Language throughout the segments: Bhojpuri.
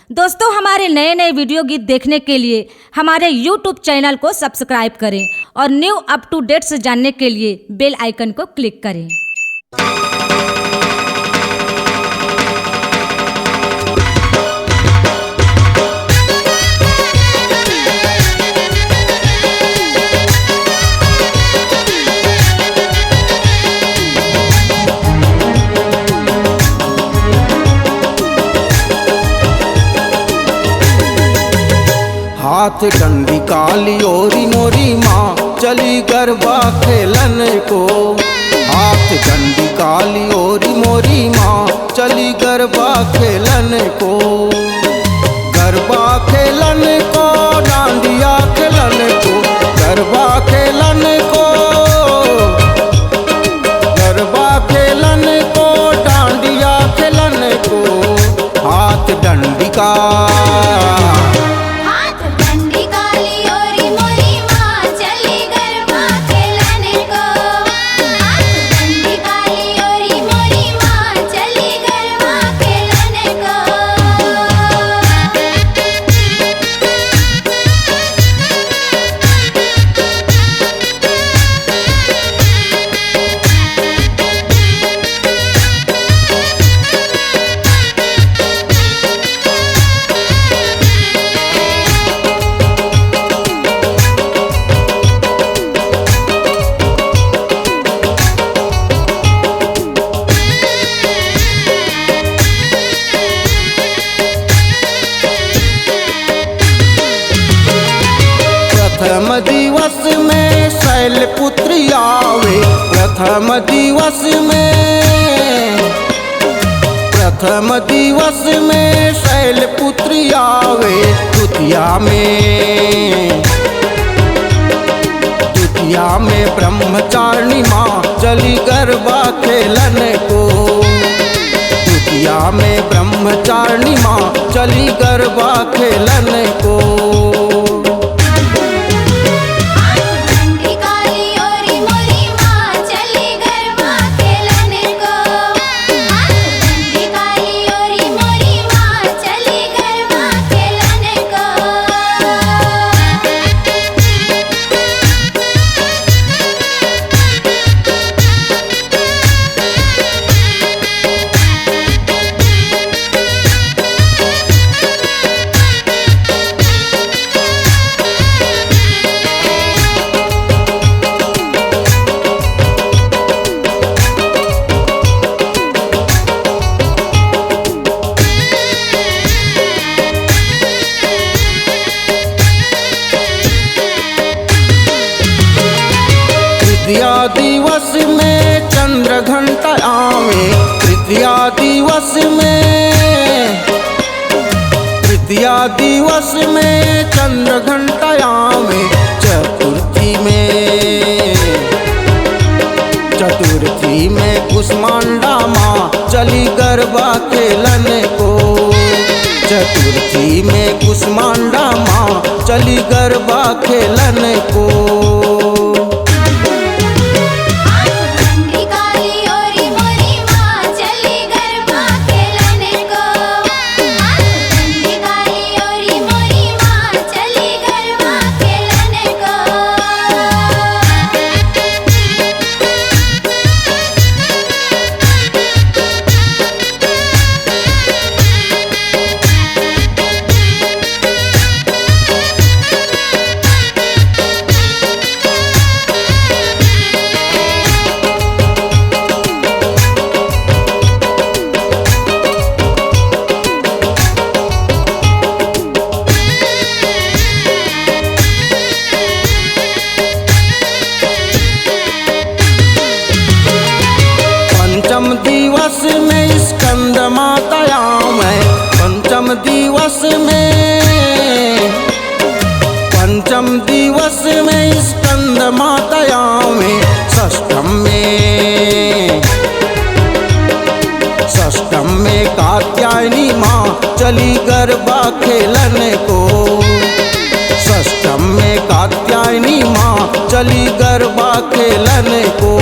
दोस्तों, हमारे नए नए वीडियो गीत देखने के लिए हमारे YouTube चैनल को सब्सक्राइब करें और न्यू अप टू डेट्स जानने के लिए बेल आइकन को क्लिक करें। हाथ डंडी काली ओरी मोरी माँ चली गरबा खेलन को। हाथ डंडी काली ओरी मोरी माँ चली गरबा खेलन को। गरबा खेलन को डांडिया खेलन को। गरबा खेलन को, गरबा खेलन को डांडिया खेलन को। हाथ डंडी का प्रथम दिवस में शैलपुत्र आवे। प्रथम दिवस में, प्रथम दिवस में शैलपुत्र आवे। द्वितीया में ब्रह्मचारिणी माँ चली गरबा खेलन को। द्वितीया में ब्रह्मचारिणी माँ चली गरबा खेलन को। तृतीया दिवस में चंद्र घंटा आवे। तृतीया दिवस में, तृतीया दिवस में चंद्र घंटा आवे। चतुर्थी में कुष्मांडा माँ चली गरबा खेलन को। चतुर्थी में कुष्मांडा माँ चली गरबा खेलन को। पंचम दिवस में स्कंद माता आवे। पंचम दिवस में, पंचम दिवस में स्कंद माता आवे। षष्ठम में कात्यायनी माँ चली गरबा खेलन को। षष्ठम में कात्यायनी माँ चली गरबा खेलन को।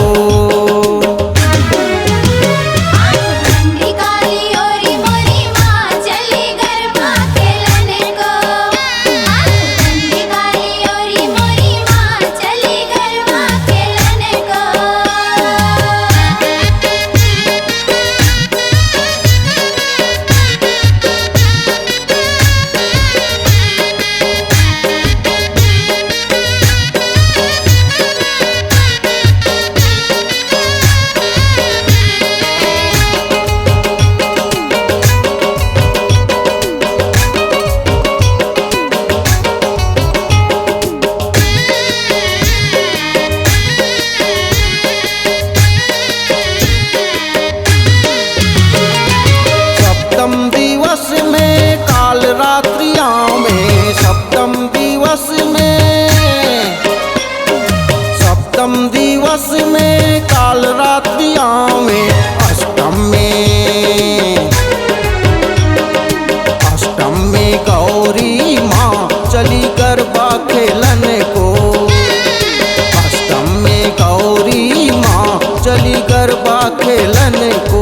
काली ओरी मोरी माँ चली गरबा रात्रिया में सप्तम दिवस में काल रात्रिया में अष्टम में गौरी माँ चली गरबा खेलन को। अष्टम में गौरी माँ चली गरबा खेलन को।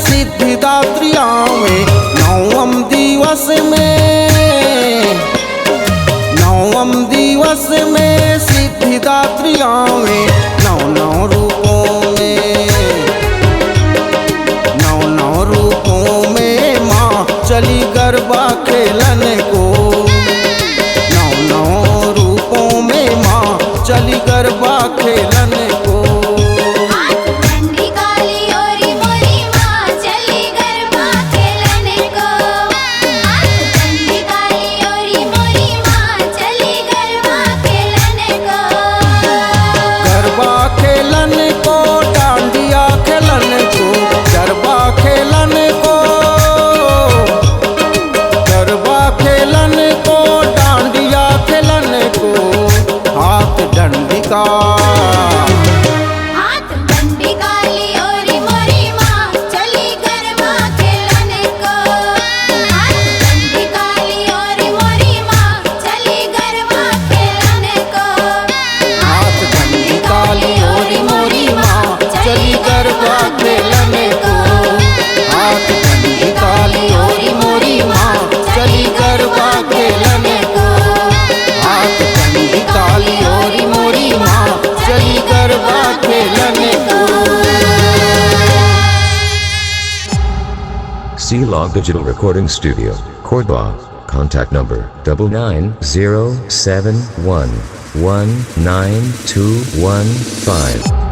सिद्धिदात्री आवे नवम दिवस में सिद्धिदात्री आवे नौ रूपों में माँ चली गरबा खेलन को। नौ रूपों में माँ चली गरबा खेलन को। C-Log Digital Recording Studio, Cordoba. Contact number 99071192115.